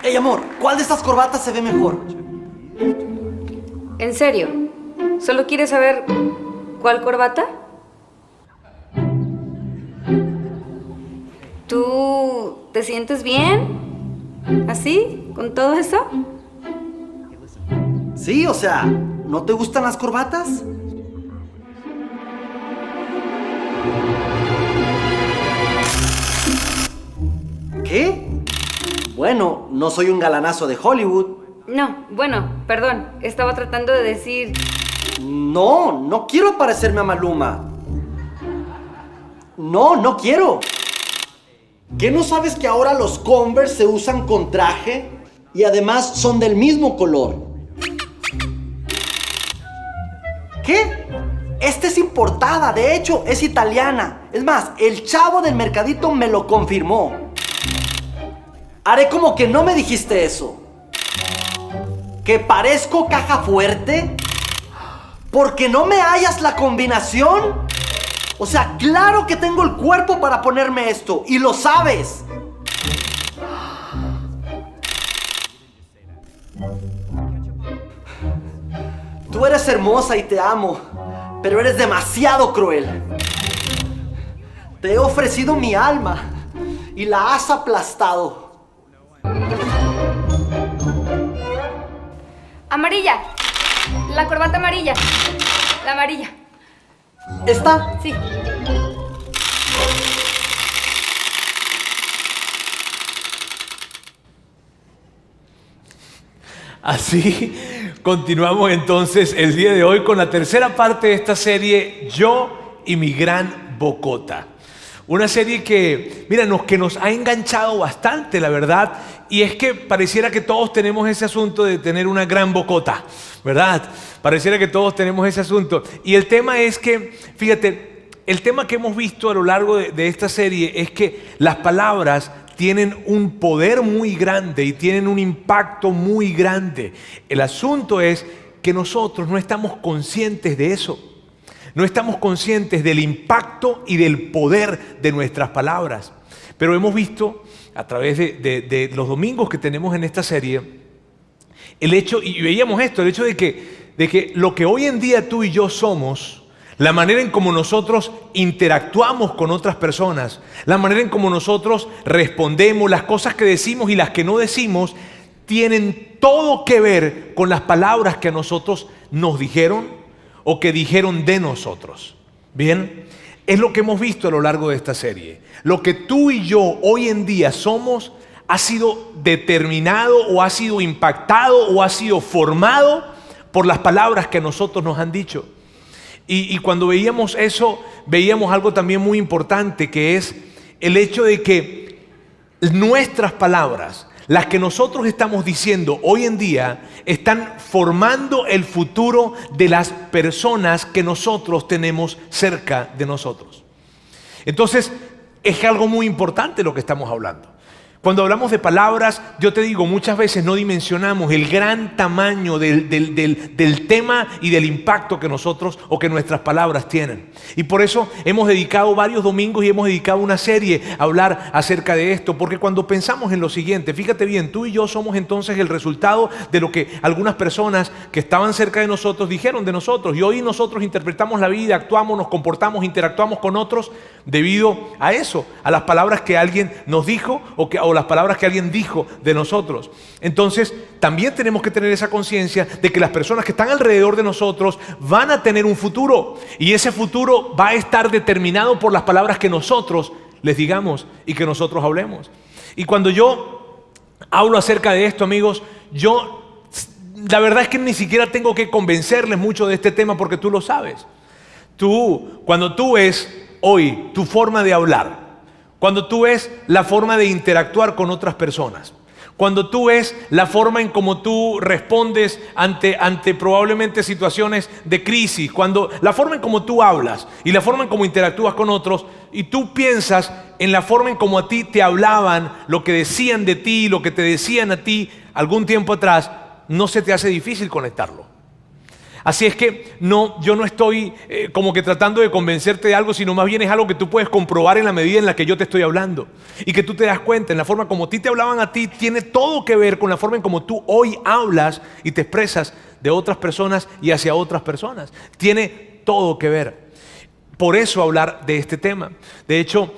Ey, amor, ¿cuál de estas corbatas se ve mejor? ¿En serio? ¿Solo quieres saber cuál corbata? ¿Tú te sientes bien? ¿Así? ¿Con todo eso? Sí, o sea, ¿no te gustan las corbatas? ¿Qué? Bueno, no soy un galanazo de Hollywood. No, bueno, perdón. Estaba tratando de decir... No quiero parecerme a Maluma. No quiero. ¿Qué no sabes que ahora los Converse se usan con traje? Y además son del mismo color. ¿Qué? Esta es importada, de hecho es italiana. Es más, el chavo del mercadito me lo confirmó. Haré como que no me dijiste eso. ¿Que parezco caja fuerte? ¿Porque no me hallas la combinación? O sea, claro que tengo el cuerpo para ponerme esto, y lo sabes. Tú eres hermosa y te amo, pero eres demasiado cruel. Te he ofrecido mi alma y la has aplastado. Amarilla. La corbata amarilla. La amarilla. ¿Esta? Sí. Así continuamos entonces el día de hoy con la tercera parte de esta serie, Yo y mi gran bocota. Una serie que, mira, que nos ha enganchado bastante, la verdad, y es que pareciera que todos tenemos ese asunto de tener una gran bocota, ¿verdad? Pareciera que todos tenemos ese asunto. Y el tema es que, fíjate, el tema que hemos visto a lo largo de esta serie es que las palabras tienen un poder muy grande y tienen un impacto muy grande. El asunto es que nosotros no estamos conscientes de eso. No estamos conscientes del impacto y del poder de nuestras palabras. Pero hemos visto a través de los domingos que tenemos en esta serie, el hecho, y veíamos esto, el hecho de que lo que hoy en día tú y yo somos, la manera en cómo nosotros interactuamos con otras personas, la manera en cómo nosotros respondemos, las cosas que decimos y las que no decimos, tienen todo que ver con las palabras que a nosotros nos dijeron o que dijeron de nosotros. Bien, es lo que hemos visto a lo largo de esta serie. Lo que tú y yo hoy en día somos ha sido determinado o ha sido impactado o ha sido formado por las palabras que a nosotros nos han dicho. Y cuando veíamos eso, veíamos algo también muy importante, que es el hecho de que nuestras palabras, las que nosotros estamos diciendo hoy en día, están formando el futuro de las personas que nosotros tenemos cerca de nosotros. Entonces, es algo muy importante lo que estamos hablando. Cuando hablamos de palabras, yo te digo, muchas veces no dimensionamos el gran tamaño del tema y del impacto que nosotros o que nuestras palabras tienen. Y por eso hemos dedicado varios domingos y hemos dedicado una serie a hablar acerca de esto. Porque cuando pensamos en lo siguiente, fíjate bien, tú y yo somos entonces el resultado de lo que algunas personas que estaban cerca de nosotros dijeron de nosotros. Y hoy nosotros interpretamos la vida, actuamos, nos comportamos, interactuamos con otros debido a eso, a las palabras que alguien nos dijo o las palabras que alguien dijo de nosotros. Entonces, también tenemos que tener esa conciencia de que las personas que están alrededor de nosotros van a tener un futuro, y ese futuro va a estar determinado por las palabras que nosotros les digamos y que nosotros hablemos. Y cuando yo hablo acerca de esto, amigos, la verdad es que ni siquiera tengo que convencerles mucho de este tema, porque tú lo sabes. Cuando tú ves hoy tu forma de hablar, cuando tú ves la forma de interactuar con otras personas, cuando tú ves la forma en cómo tú respondes ante probablemente situaciones de crisis, cuando la forma en cómo tú hablas y la forma en cómo interactúas con otros, y tú piensas en la forma en cómo a ti te hablaban, lo que decían de ti, lo que te decían a ti algún tiempo atrás, no se te hace difícil conectarlo. Así es que yo no estoy como que tratando de convencerte de algo, sino más bien es algo que tú puedes comprobar en la medida en la que yo te estoy hablando. Y que tú te das cuenta, en la forma como a ti te hablaban a ti, tiene todo que ver con la forma en como tú hoy hablas y te expresas de otras personas y hacia otras personas. Tiene todo que ver. Por eso hablar de este tema. De hecho,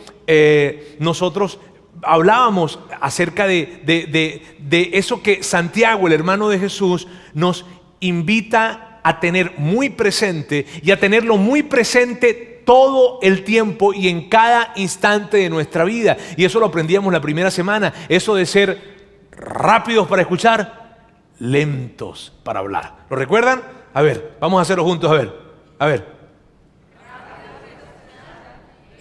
nosotros hablábamos acerca de eso que Santiago, el hermano de Jesús, nos invita a tener muy presente y a tenerlo muy presente todo el tiempo y en cada instante de nuestra vida. Y eso lo aprendíamos la primera semana, eso de ser rápidos para escuchar, lentos para hablar. ¿Lo recuerdan? A ver, vamos a hacerlo juntos, a ver.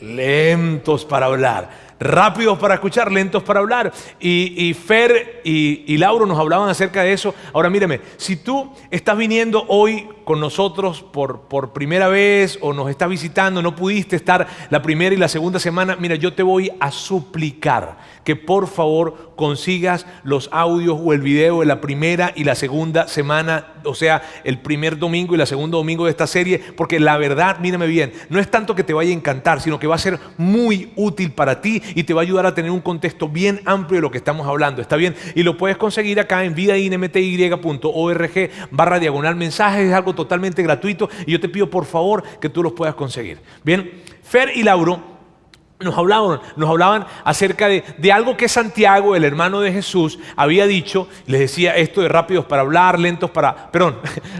Lentos para hablar. Rápidos para escuchar, lentos para hablar. Y Fer y Lauro nos hablaban acerca de eso. Ahora mírame, si tú estás viniendo hoy con nosotros por primera vez o nos estás visitando, no pudiste estar la primera y la segunda semana, mira, yo te voy a suplicar que por favor consigas los audios o el video de la primera y la segunda semana, o sea, el primer domingo y el segundo domingo de esta serie, porque la verdad, mírame bien, no es tanto que te vaya a encantar, sino que va a ser muy útil para ti y te va a ayudar a tener un contexto bien amplio de lo que estamos hablando, ¿está bien? Y lo puedes conseguir acá en vidainmty.org/mensajes, es algo totalmente gratuito y yo te pido por favor que tú los puedas conseguir. Bien, Fer y Lauro nos hablaban acerca de algo que Santiago, el hermano de Jesús, había dicho. Les decía esto de rápidos para hablar,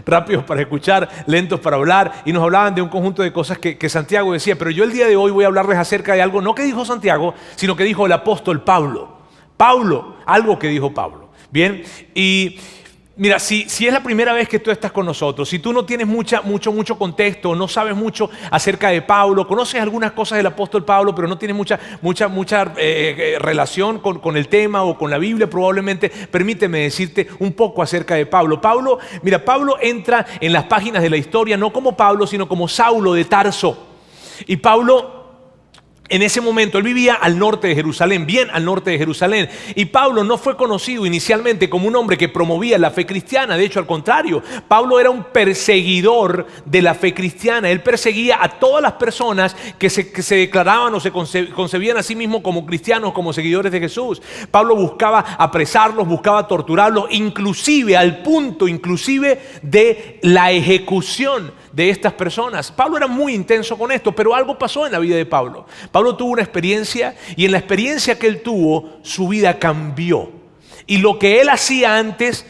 rápidos para escuchar, lentos para hablar. Y nos hablaban de un conjunto de cosas que Santiago decía. Pero yo el día de hoy voy a hablarles acerca de algo, no que dijo Santiago, sino que dijo el apóstol Pablo. Algo que dijo Pablo. Bien, y mira, si es la primera vez que tú estás con nosotros, si tú no tienes mucho contexto, no sabes mucho acerca de Pablo, conoces algunas cosas del apóstol Pablo, pero no tienes mucha relación con el tema o con la Biblia, probablemente, permíteme decirte un poco acerca de Pablo. Pablo entra en las páginas de la historia no como Pablo, sino como Saulo de Tarso. Y Pablo, en ese momento, él vivía al norte de Jerusalén, bien al norte de Jerusalén. Y Pablo no fue conocido inicialmente como un hombre que promovía la fe cristiana. De hecho, al contrario, Pablo era un perseguidor de la fe cristiana. Él perseguía a todas las personas que se declaraban o se concebían a sí mismos como cristianos, como seguidores de Jesús. Pablo buscaba apresarlos, buscaba torturarlos, inclusive al punto de la ejecución de estas personas. Pablo era muy intenso con esto, pero algo pasó en la vida de Pablo. Pablo tuvo una experiencia y en la experiencia que él tuvo, su vida cambió. Y lo que él hacía antes,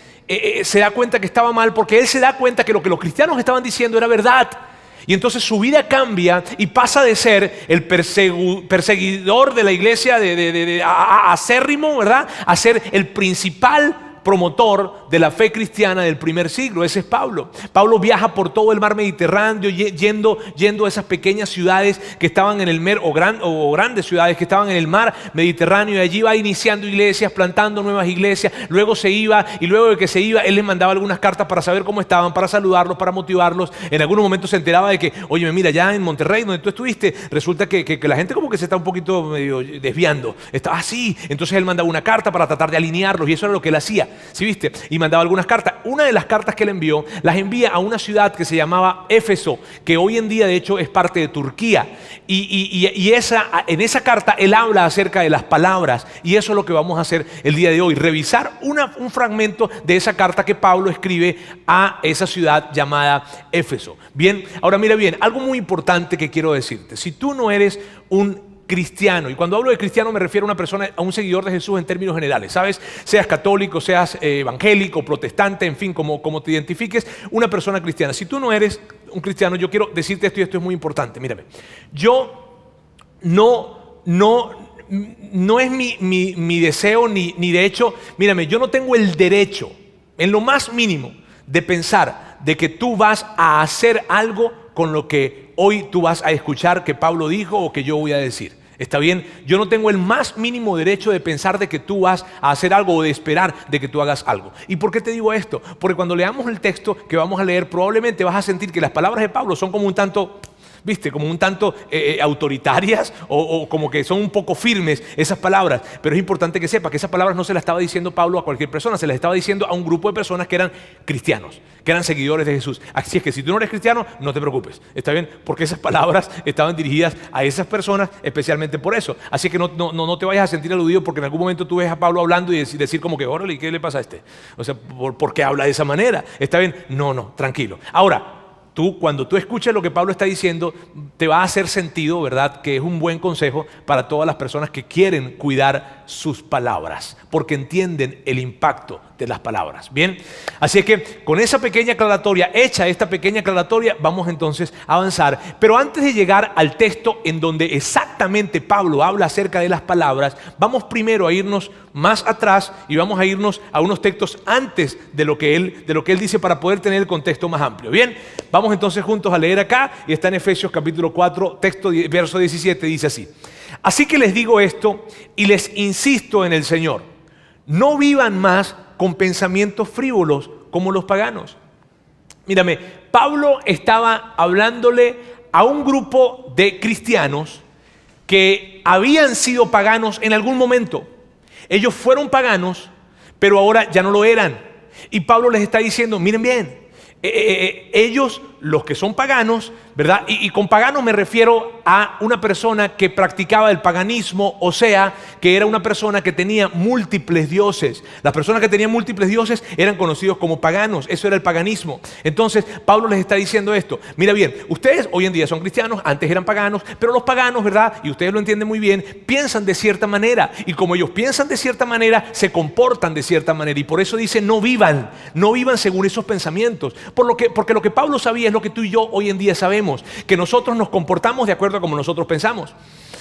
se da cuenta que estaba mal, porque él se da cuenta que lo que los cristianos estaban diciendo era verdad. Y entonces su vida cambia y pasa de ser el perseguidor de la iglesia acérrimo, ¿verdad?, a ser el principal promotor de la fe cristiana del primer siglo. Ese es Pablo. Pablo viaja por todo el mar Mediterráneo, yendo a esas pequeñas ciudades que estaban en el mar, o grandes ciudades que estaban en el mar Mediterráneo, y allí va iniciando iglesias, plantando nuevas iglesias. Luego se iba, y luego de que se iba, él les mandaba algunas cartas para saber cómo estaban, para saludarlos, para motivarlos. En algunos momentos se enteraba de que, oye, mira, ya en Monterrey, donde tú estuviste, resulta que la gente como que se está un poquito medio desviando. Estaba así. Entonces él mandaba una carta para tratar de alinearlos, y eso era lo que él hacía. ¿Sí viste? Y mandaba algunas cartas. Una de las cartas que él envió, las envía a una ciudad que se llamaba Éfeso, que hoy en día de hecho es parte de Turquía. Y en esa carta él habla acerca de las palabras, y eso es lo que vamos a hacer el día de hoy, revisar un fragmento de esa carta que Pablo escribe a esa ciudad llamada Éfeso. Bien, ahora mira bien, algo muy importante que quiero decirte. Si tú no eres un cristiano, y cuando hablo de cristiano me refiero a una persona, a un seguidor de Jesús en términos generales, ¿sabes? Seas católico, seas evangélico, protestante, en fin, como te identifiques, una persona cristiana. Si tú no eres un cristiano, yo quiero decirte esto, y esto es muy importante. Mírame, yo no es mi deseo, ni de hecho, mírame, yo no tengo el derecho, en lo más mínimo, de pensar de que tú vas a hacer algo con lo que hoy tú vas a escuchar que Pablo dijo o que yo voy a decir. ¿Está bien? Yo no tengo el más mínimo derecho de pensar de que tú vas a hacer algo o de esperar de que tú hagas algo. ¿Y por qué te digo esto? Porque cuando leamos el texto que vamos a leer, probablemente vas a sentir que las palabras de Pablo son como un tanto ¿viste? Como un tanto autoritarias o como que son un poco firmes esas palabras. Pero es importante que sepa que esas palabras no se las estaba diciendo Pablo a cualquier persona, se las estaba diciendo a un grupo de personas que eran cristianos, que eran seguidores de Jesús. Así es que si tú no eres cristiano, no te preocupes, ¿está bien? Porque esas palabras estaban dirigidas a esas personas especialmente por eso. Así que no te vayas a sentir aludido porque en algún momento tú ves a Pablo hablando y decir como que, órale, ¿qué le pasa a este? O sea, ¿por qué habla de esa manera? ¿Está bien? No, tranquilo. Ahora, cuando tú escuches lo que Pablo está diciendo, te va a hacer sentido, ¿verdad? Que es un buen consejo para todas las personas que quieren cuidar sus palabras, porque entienden el impacto de las palabras. Bien, así que con esa pequeña aclaratoria, hecha esta pequeña aclaratoria, vamos entonces a avanzar. Pero antes de llegar al texto en donde exactamente Pablo habla acerca de las palabras, vamos primero a irnos más atrás y vamos a irnos a unos textos antes de lo que él dice para poder tener el contexto más amplio. Bien, vamos entonces juntos a leer acá y está en Efesios capítulo 4, verso 17, dice así: así que les digo esto y les insisto en el Señor, no vivan más con pensamientos frívolos como los paganos. Mírame, Pablo estaba hablándole a un grupo de cristianos que habían sido paganos en algún momento. Ellos fueron paganos, pero ahora ya no lo eran. Y Pablo les está diciendo, miren bien, ellos, los que son paganos, ¿verdad? Y con pagano me refiero a una persona que practicaba el paganismo, o sea, que era una persona que tenía múltiples dioses. Las personas que tenían múltiples dioses eran conocidos como paganos, eso era el paganismo. Entonces, Pablo les está diciendo esto. Mira bien, ustedes hoy en día son cristianos, antes eran paganos, pero los paganos, ¿verdad? Y ustedes lo entienden muy bien, piensan de cierta manera. Y como ellos piensan de cierta manera, se comportan de cierta manera. Y por eso dice, no vivan según esos pensamientos. Porque lo que Pablo sabía es lo que tú y yo hoy en día sabemos, que nosotros nos comportamos de acuerdo a como nosotros pensamos.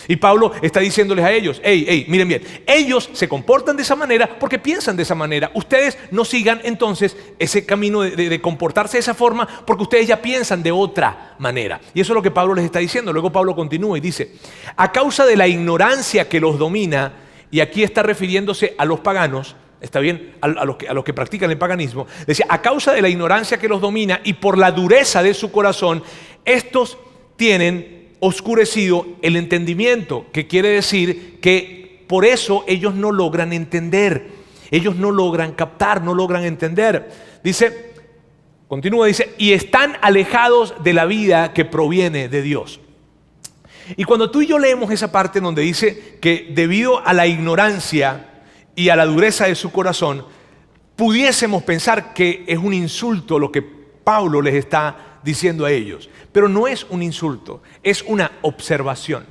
Y Pablo está diciéndoles a ellos, miren bien, ellos se comportan de esa manera porque piensan de esa manera. Ustedes no sigan entonces ese camino de comportarse de esa forma porque ustedes ya piensan de otra manera. Y eso es lo que Pablo les está diciendo. Luego Pablo continúa y dice, a causa de la ignorancia que los domina, y aquí está refiriéndose a los paganos, está bien, a los que practican el paganismo, decía, a causa de la ignorancia que los domina y por la dureza de su corazón, estos tienen oscurecido el entendimiento, que quiere decir que por eso ellos no logran entender, ellos no logran captar, no logran entender. Dice, continúa, dice, y están alejados de la vida que proviene de Dios. Y cuando tú y yo leemos esa parte donde dice que debido a la ignorancia y a la dureza de su corazón, pudiésemos pensar que es un insulto lo que Pablo les está diciendo a ellos. Pero no es un insulto, es una observación.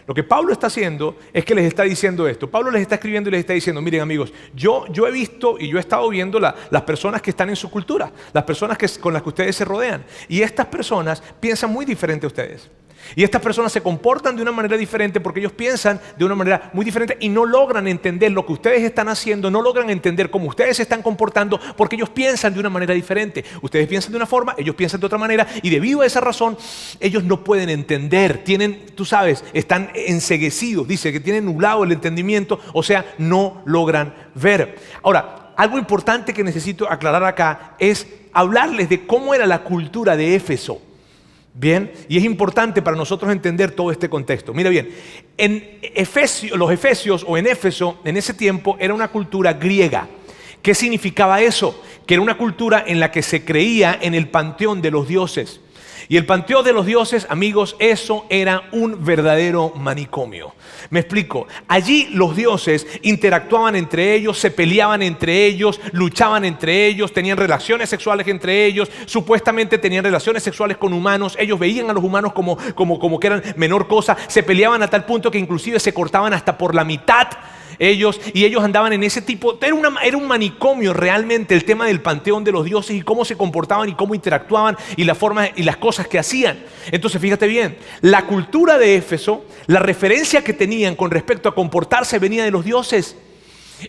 Lo que Pablo está haciendo es que les está diciendo esto. Pablo les está escribiendo y les está diciendo, miren amigos, yo he visto y yo he estado viendo las personas que están en su cultura, las personas con las que ustedes se rodean. Y estas personas piensan muy diferente a ustedes. Y estas personas se comportan de una manera diferente porque ellos piensan de una manera muy diferente y no logran entender lo que ustedes están haciendo, no logran entender cómo ustedes se están comportando porque ellos piensan de una manera diferente. Ustedes piensan de una forma, ellos piensan de otra manera y debido a esa razón ellos no pueden entender, están enceguecidos, dice que tienen nublado el entendimiento, o sea, no logran ver. Ahora, algo importante que necesito aclarar acá es hablarles de cómo era la cultura de Éfeso. Bien, y es importante para nosotros entender todo este contexto. Mira bien, los efesios o en Éfeso, en ese tiempo, era una cultura griega. ¿Qué significaba eso? Que era una cultura en la que se creía en el panteón de los dioses. Y el panteón de los dioses, amigos, eso era un verdadero manicomio. Me explico. Allí los dioses interactuaban entre ellos, se peleaban entre ellos, luchaban entre ellos, tenían relaciones sexuales entre ellos, supuestamente tenían relaciones sexuales con humanos. Ellos veían a los humanos como que eran menor cosa. Se peleaban a tal punto que inclusive se cortaban hasta por la mitad. Ellos andaban en ese tipo, era un manicomio realmente el tema del panteón de los dioses y cómo se comportaban y cómo interactuaban y la forma y las cosas que hacían. Entonces fíjate bien, la cultura de Éfeso, la referencia que tenían con respecto a comportarse venía de los dioses.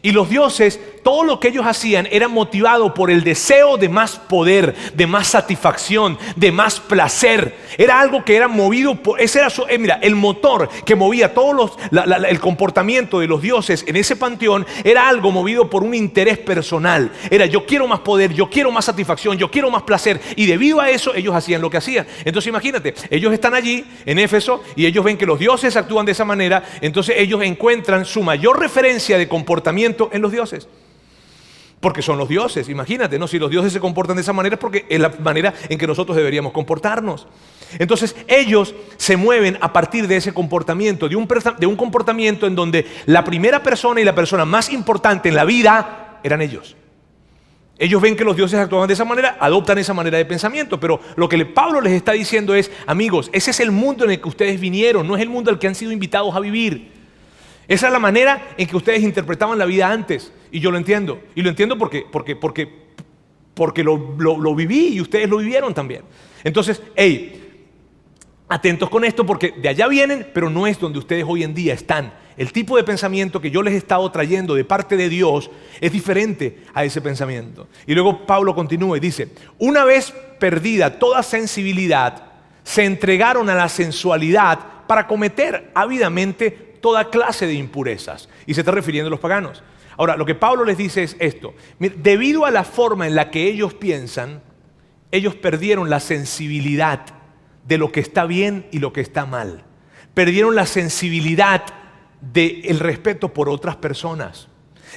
Y los dioses todo lo que ellos hacían era motivado por el deseo de más poder, de más satisfacción, de más placer. Era algo que era movido por, ese era mira, el motor que movía el comportamiento de los dioses en ese panteón era algo movido por un interés personal. Era yo quiero más poder, yo quiero más satisfacción, yo quiero más placer, y debido a eso ellos hacían lo que hacían. Entonces imagínate, ellos están allí en Éfeso y ellos ven que los dioses actúan de esa manera, entonces ellos encuentran su mayor referencia de comportamiento en los dioses. Porque son los dioses, imagínate, ¿no? Si los dioses se comportan de esa manera es porque es la manera en que nosotros deberíamos comportarnos. Entonces ellos se mueven a partir de ese comportamiento, de un comportamiento en donde la primera persona y la persona más importante en la vida eran ellos. Ellos ven que los dioses actuaban de esa manera, adoptan esa manera de pensamiento, pero lo que Pablo les está diciendo es, amigos, ese es el mundo en el que ustedes vinieron, no es el mundo al que han sido invitados a vivir. Esa es la manera en que ustedes interpretaban la vida antes, y yo lo entiendo, y lo entiendo porque lo viví y ustedes lo vivieron también. Entonces, atentos con esto porque de allá vienen, pero no es donde ustedes hoy en día están. El tipo de pensamiento que yo les he estado trayendo de parte de Dios es diferente a ese pensamiento. Y luego Pablo continúa y dice, una vez perdida toda sensibilidad, se entregaron a la sensualidad para cometer ávidamente toda clase de impurezas. Y se está refiriendo a los paganos. Ahora, lo que Pablo les dice es esto. Debido a la forma en la que ellos piensan, ellos perdieron la sensibilidad de lo que está bien y lo que está mal. Perdieron la sensibilidad del respeto por otras personas.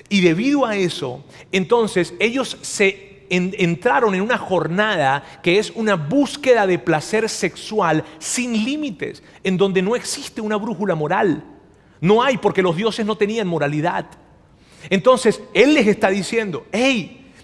Y debido a eso, entonces ellos entraron en una jornada que es una búsqueda de placer sexual sin límites, en donde no existe una brújula moral. No hay, porque los dioses no tenían moralidad. Entonces, él les está diciendo,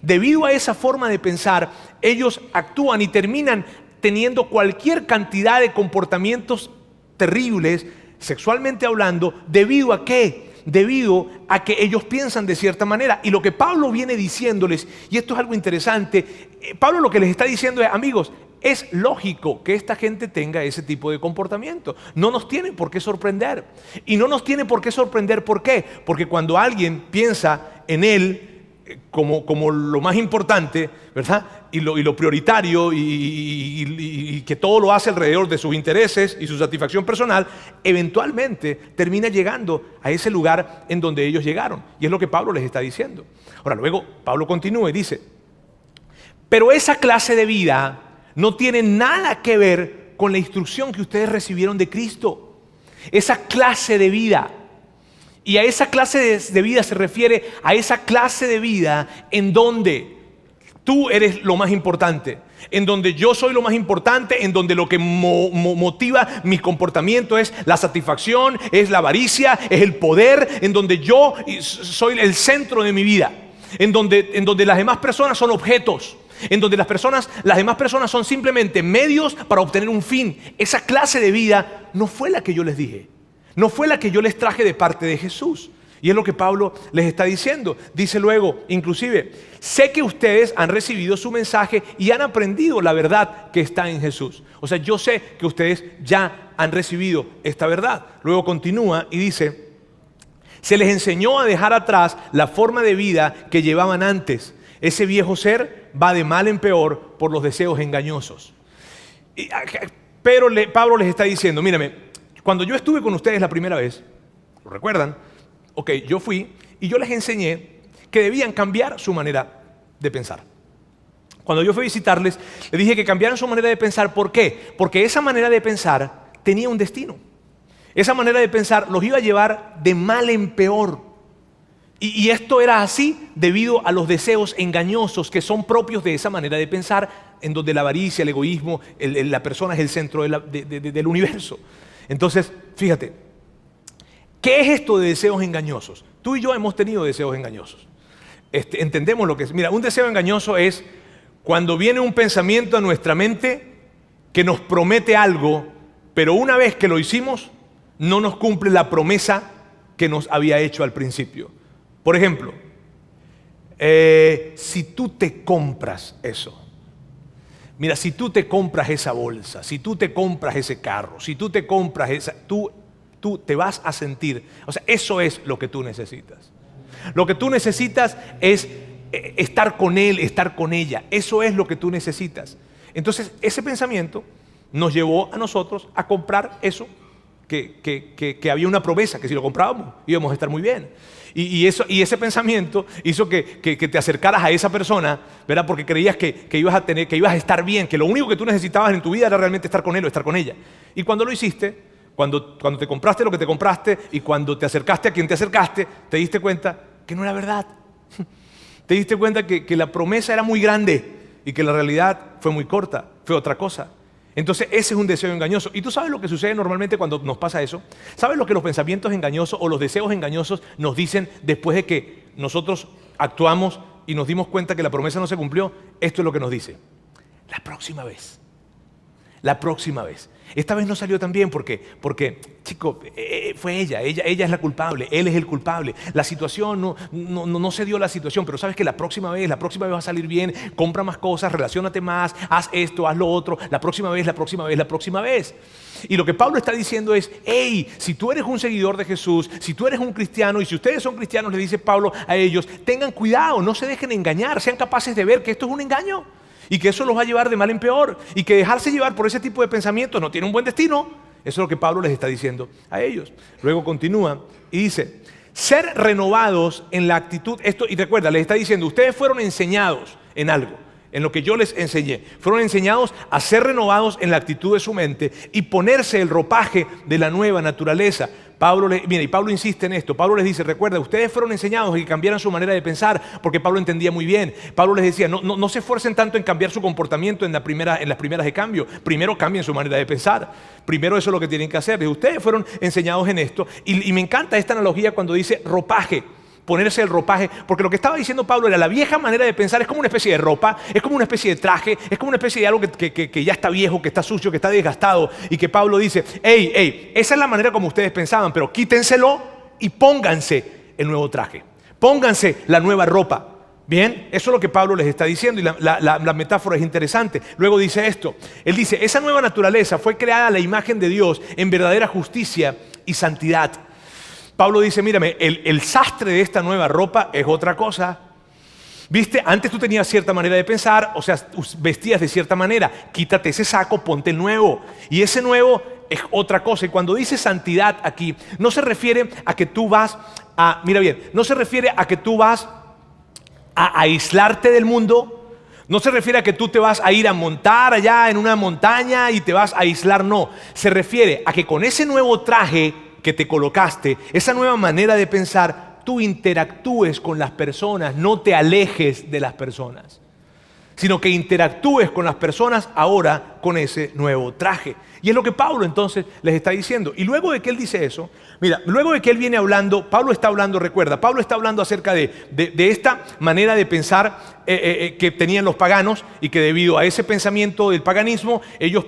debido a esa forma de pensar, ellos actúan y terminan teniendo cualquier cantidad de comportamientos terribles, sexualmente hablando, ¿debido a qué? Debido a que ellos piensan de cierta manera. Y lo que Pablo viene diciéndoles, y esto es algo interesante, Pablo lo que les está diciendo es, amigos, es lógico que esta gente tenga ese tipo de comportamiento. No nos tiene por qué sorprender. Y no nos tiene por qué sorprender, ¿por qué? Porque cuando alguien piensa en él como lo más importante, ¿verdad? Y lo prioritario y que todo lo hace alrededor de sus intereses y su satisfacción personal, eventualmente termina llegando a ese lugar en donde ellos llegaron. Y es lo que Pablo les está diciendo. Ahora, luego Pablo continúa y dice, pero esa clase de vida no tiene nada que ver con la instrucción que ustedes recibieron de Cristo. Esa clase de vida. Y a esa clase de vida se refiere a esa clase de vida en donde tú eres lo más importante, en donde yo soy lo más importante, en donde lo que motiva mi comportamiento es la satisfacción, es la avaricia, es el poder, en donde yo soy el centro de mi vida, en donde las demás personas son objetos, en donde las demás personas son simplemente medios para obtener un fin. Esa clase de vida no fue la que yo les dije. No fue la que yo les traje de parte de Jesús. Y es lo que Pablo les está diciendo. Dice luego, inclusive, sé que ustedes han recibido su mensaje y han aprendido la verdad que está en Jesús. O sea, yo sé que ustedes ya han recibido esta verdad. Luego continúa y dice, se les enseñó a dejar atrás la forma de vida que llevaban antes. Ese viejo ser va de mal en peor por los deseos engañosos. Pero Pablo les está diciendo, mírame, cuando yo estuve con ustedes la primera vez, ¿lo recuerdan? Ok, yo fui y yo les enseñé que debían cambiar su manera de pensar. Cuando yo fui a visitarles, les dije que cambiaran su manera de pensar. ¿Por qué? Porque esa manera de pensar tenía un destino. Esa manera de pensar los iba a llevar de mal en peor. Y esto era así debido a los deseos engañosos que son propios de esa manera de pensar, en donde la avaricia, el egoísmo, la persona es el centro del universo. Entonces, fíjate, ¿qué es esto de deseos engañosos? Tú y yo hemos tenido deseos engañosos. Entendemos lo que es. Mira, un deseo engañoso es cuando viene un pensamiento a nuestra mente que nos promete algo, pero una vez que lo hicimos, no nos cumple la promesa que nos había hecho al principio. Por ejemplo, si tú te compras eso, mira, si tú te compras esa bolsa, si tú te compras ese carro, si tú te compras tú te vas a sentir, o sea, eso es lo que tú necesitas. Lo que tú necesitas es estar con él, estar con ella. Eso es lo que tú necesitas. Entonces, ese pensamiento nos llevó a nosotros a comprar eso, que había una promesa, que si lo comprábamos íbamos a estar muy bien. Y ese pensamiento hizo que te acercaras a esa persona, ¿verdad? Porque creías que ibas a estar bien, que lo único que tú necesitabas en tu vida era realmente estar con él o estar con ella. Y cuando lo hiciste, cuando te compraste lo que te compraste y cuando te acercaste a quien te acercaste, te diste cuenta que no era verdad. Te diste cuenta que la promesa era muy grande y que la realidad fue muy corta, fue otra cosa. Entonces ese es un deseo engañoso. ¿Y tú sabes lo que sucede normalmente cuando nos pasa eso? ¿Sabes lo que los pensamientos engañosos o los deseos engañosos nos dicen después de que nosotros actuamos y nos dimos cuenta que la promesa no se cumplió? Esto es lo que nos dice: la próxima vez. La próxima vez. Esta vez no salió tan bien porque chico, fue ella es la culpable, él es el culpable. La situación no se dio la situación, pero sabes que la próxima vez va a salir bien. Compra más cosas, relaciónate más, haz esto, haz lo otro. La próxima vez. Y lo que Pablo está diciendo es: hey, si tú eres un seguidor de Jesús, si tú eres un cristiano, y si ustedes son cristianos, le dice Pablo a ellos, tengan cuidado, no se dejen engañar, sean capaces de ver que esto es un engaño. Y que eso los va a llevar de mal en peor. Y que dejarse llevar por ese tipo de pensamientos no tiene un buen destino. Eso es lo que Pablo les está diciendo a ellos. Luego continúa y dice: ser renovados en la actitud. Esto, y recuerda, les está diciendo, ustedes fueron enseñados en algo, en lo que yo les enseñé. Fueron enseñados a ser renovados en la actitud de su mente y ponerse el ropaje de la nueva naturaleza. Pablo insiste en esto. Pablo les dice: recuerda, ustedes fueron enseñados a que cambiaran su manera de pensar, porque Pablo entendía muy bien. Pablo les decía: no se esfuercen tanto en cambiar su comportamiento en las primeras de cambio. Primero cambien su manera de pensar. Primero eso es lo que tienen que hacer. Ustedes fueron enseñados en esto. Y me encanta esta analogía cuando dice ropaje. Ponerse el ropaje, porque lo que estaba diciendo Pablo era: la vieja manera de pensar es como una especie de ropa, es como una especie de traje, es como una especie de algo que ya está viejo, que está sucio, que está desgastado, y que Pablo dice: hey, esa es la manera como ustedes pensaban, pero quítenselo y pónganse el nuevo traje, pónganse la nueva ropa. Bien, eso es lo que Pablo les está diciendo, y la metáfora es interesante. Luego dice esto, él dice: esa nueva naturaleza fue creada a la imagen de Dios en verdadera justicia y santidad. Pablo dice: mírame, el sastre de esta nueva ropa es otra cosa. ¿Viste? Antes tú tenías cierta manera de pensar, o sea, vestías de cierta manera. Quítate ese saco, ponte el nuevo. Y ese nuevo es otra cosa. Y cuando dice santidad aquí, no se refiere a que tú vas a, mira bien, no se refiere a que tú vas a aislarte del mundo. No se refiere a que tú te vas a ir a montar allá en una montaña y te vas a aislar, no. Se refiere a que con ese nuevo traje que te colocaste, esa nueva manera de pensar, tú interactúes con las personas, no te alejes de las personas, sino que interactúes con las personas ahora con ese nuevo traje. Y es lo que Pablo entonces les está diciendo. Y luego de que él dice eso, mira, luego de que él viene hablando, Pablo está hablando, recuerda, Pablo está hablando acerca de esta manera de pensar que tenían los paganos, y que debido a ese pensamiento del paganismo, ellos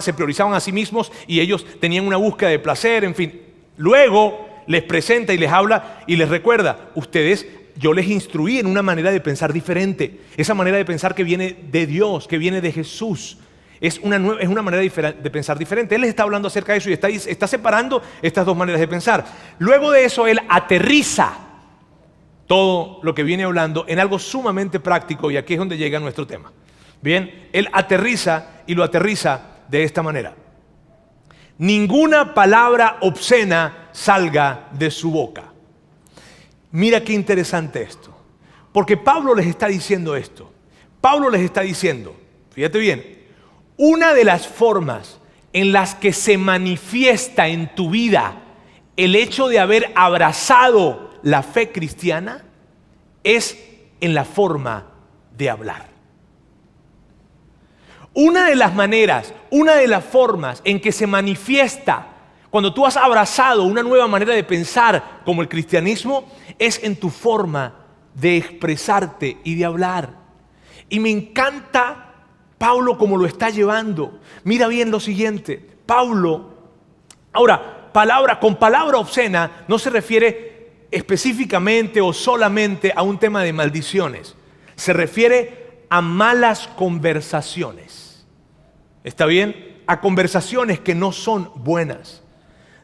se priorizaban a sí mismos y ellos tenían una búsqueda de placer, en fin. Luego les presenta y les habla y les recuerda: yo les instruí en una manera de pensar diferente. Esa manera de pensar que viene de Dios, que viene de Jesús. Es una manera de pensar diferente. Él les está hablando acerca de eso y está separando estas dos maneras de pensar. Luego de eso, él aterriza todo lo que viene hablando en algo sumamente práctico, y aquí es donde llega nuestro tema. Bien, él aterriza y lo aterriza de esta manera: ninguna palabra obscena salga de su boca. Mira qué interesante esto, porque Pablo les está diciendo esto. Pablo les está diciendo, fíjate bien, una de las formas en las que se manifiesta en tu vida el hecho de haber abrazado la fe cristiana es en la forma de hablar. Una de las formas en que se manifiesta cuando tú has abrazado una nueva manera de pensar como el cristianismo es en tu forma de expresarte y de hablar. Y me encanta Pablo como lo está llevando. Mira bien lo siguiente, Pablo, ahora, con palabra obscena no se refiere específicamente o solamente a un tema de maldiciones. Se refiere a malas conversaciones. ¿Está bien? A conversaciones que no son buenas.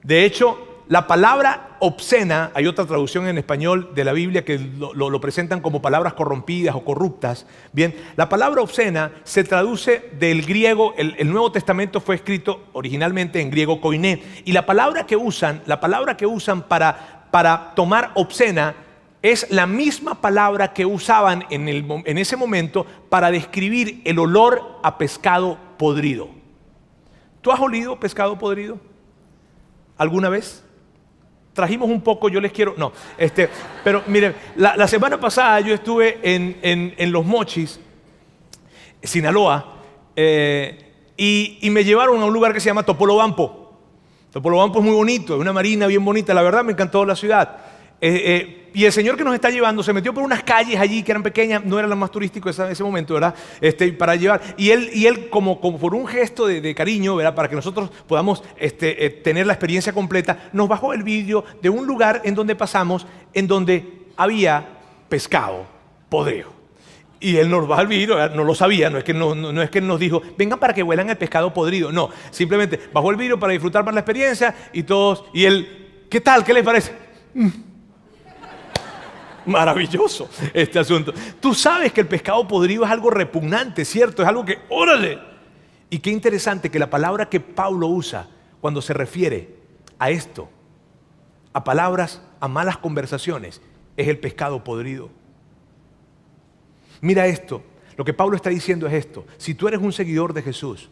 De hecho, la palabra obscena, hay otra traducción en español de la Biblia que lo presentan como palabras corrompidas o corruptas. Bien, la palabra obscena se traduce del griego, el Nuevo Testamento fue escrito originalmente en griego koiné, y la palabra que usan para tomar obscena es la misma palabra que usaban en ese momento para describir el olor a pescado podrido. ¿Tú has olido pescado podrido alguna vez? Trajimos un poco, yo les quiero... No, pero miren, la semana pasada yo estuve en Los Mochis, Sinaloa, y me llevaron a un lugar que se llama Topolobampo. Topolobampo es muy bonito, es una marina bien bonita, la verdad me encantó la ciudad. Y el señor que nos está llevando se metió por unas calles allí que eran pequeñas, no eran las más turísticas en ese momento, ¿verdad? Para llevar. Y él como por un gesto de cariño, ¿verdad? Para que nosotros podamos tener la experiencia completa, nos bajó el vídeo de un lugar en donde pasamos, en donde había pescado podrido. Y él nos baja el vídeo, ¿verdad? No lo sabía, no es que él nos dijo, vengan para que huelan el pescado podrido. No, simplemente bajó el vídeo para disfrutar más la experiencia y todos, y él, ¿qué tal? ¿Qué les parece? Maravilloso este asunto. Tú sabes que el pescado podrido es algo repugnante, ¿cierto? Es algo que, ¡órale! Y qué interesante que la palabra que Pablo usa cuando se refiere a esto, a palabras, a malas conversaciones, es el pescado podrido. Mira esto, lo que Pablo está diciendo es esto: si tú eres un seguidor de Jesús,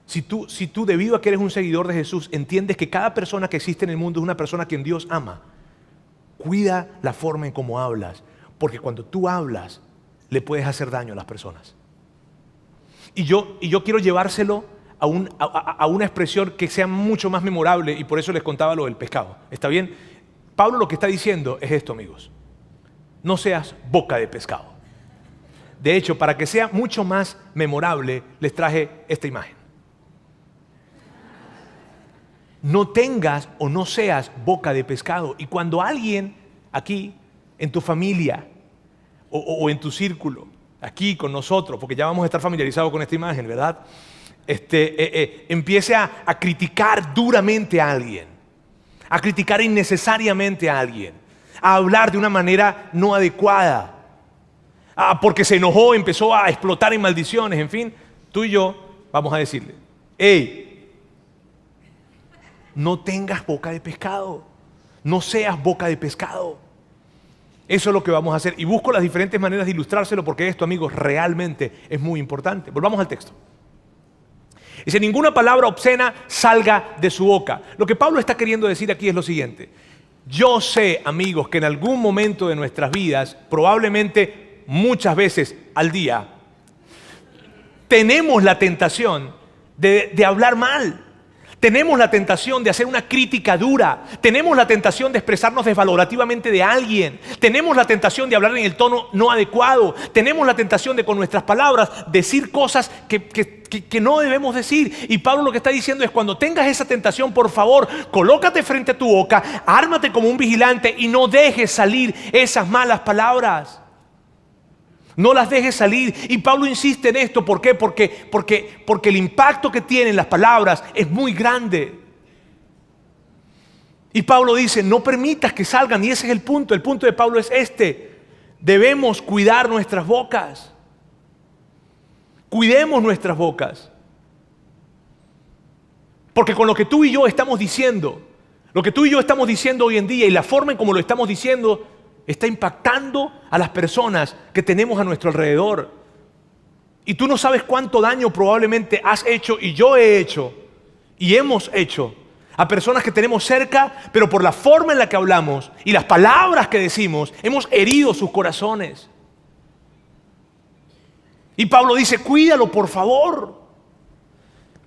si tú debido a que eres un seguidor de Jesús, entiendes que cada persona que existe en el mundo es una persona a quien Dios ama, cuida la forma en cómo hablas, porque cuando tú hablas, le puedes hacer daño a las personas. Y yo quiero llevárselo a una expresión que sea mucho más memorable, y por eso les contaba lo del pescado. ¿Está bien? Pablo lo que está diciendo es esto, amigos: no seas boca de pescado. De hecho, para que sea mucho más memorable, les traje esta imagen. No tengas o no seas boca de pescado. Y cuando alguien aquí, en tu familia o en tu círculo, aquí con nosotros, porque ya vamos a estar familiarizados con esta imagen, ¿verdad? Empiece a criticar duramente a alguien, a criticar innecesariamente a alguien, a hablar de una manera no adecuada, porque se enojó, empezó a explotar en maldiciones, en fin, tú y yo vamos a decirle: hey, no tengas boca de pescado, no seas boca de pescado. Eso es lo que vamos a hacer. Y busco las diferentes maneras de ilustrárselo, porque esto, amigos, realmente es muy importante. Volvamos al texto. Dice: ninguna palabra obscena salga de su boca. Lo que Pablo está queriendo decir aquí es lo siguiente: yo sé, amigos, que en algún momento de nuestras vidas, probablemente muchas veces al día, tenemos la tentación de hablar mal. Tenemos la tentación de hacer una crítica dura. Tenemos la tentación de expresarnos desvalorativamente de alguien. Tenemos la tentación de hablar en el tono no adecuado. Tenemos la tentación de, con nuestras palabras, decir cosas que no debemos decir. Y Pablo lo que está diciendo es: cuando tengas esa tentación, por favor, colócate frente a tu boca, ármate como un vigilante y no dejes salir esas malas palabras. No las dejes salir. Y Pablo insiste en esto. ¿Por qué? Porque el impacto que tienen las palabras es muy grande. Y Pablo dice: no permitas que salgan. Y ese es el punto. El punto de Pablo es este: debemos cuidar nuestras bocas. Cuidemos nuestras bocas. Porque con lo que tú y yo estamos diciendo, lo que tú y yo estamos diciendo hoy en día y la forma en cómo lo estamos diciendo, está impactando a las personas que tenemos a nuestro alrededor. Y tú no sabes cuánto daño probablemente has hecho, y yo he hecho, y hemos hecho, a personas que tenemos cerca, pero por la forma en la que hablamos y las palabras que decimos, hemos herido sus corazones. Y Pablo dice: cuídalo, por favor.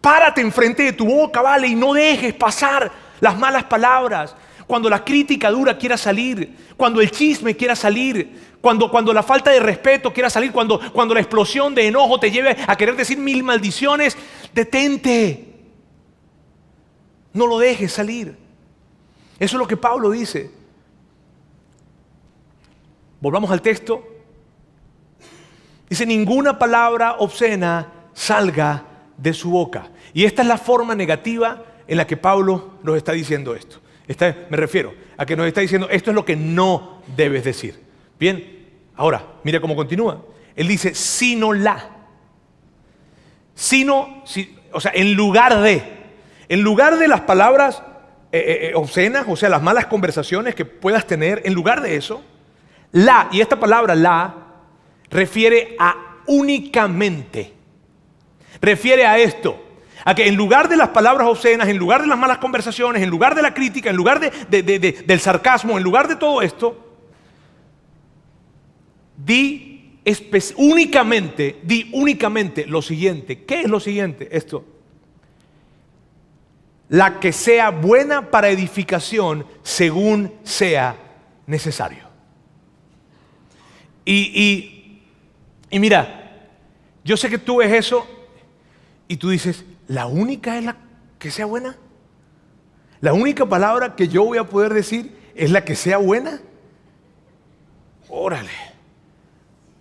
Párate enfrente de tu boca, ¿vale? Y no dejes pasar las malas palabras. Cuando la crítica dura quiera salir, cuando el chisme quiera salir, cuando la falta de respeto quiera salir, cuando la explosión de enojo te lleve a querer decir 1000 maldiciones, detente. No lo dejes salir. Eso es lo que Pablo dice. Volvamos al texto. Dice: ninguna palabra obscena salga de su boca. Y esta es la forma negativa en la que Pablo nos está diciendo esto. Me refiero a que nos está diciendo, esto es lo que no debes decir. Bien, ahora, mira cómo continúa. Él dice, sino la. O sea, en lugar de las palabras obscenas, o sea, las malas conversaciones que puedas tener, en lugar de eso, y esta palabra la, refiere a únicamente. Refiere a esto. A que en lugar de las palabras obscenas, en lugar de las malas conversaciones, en lugar de la crítica, en lugar del sarcasmo, en lugar de todo esto, di únicamente lo siguiente. ¿Qué es lo siguiente? Esto. La que sea buena para edificación según sea necesario. Y mira, yo sé que tú ves eso y tú dices, ¿la única es la que sea buena? ¿La única palabra que yo voy a poder decir es la que sea buena? Órale,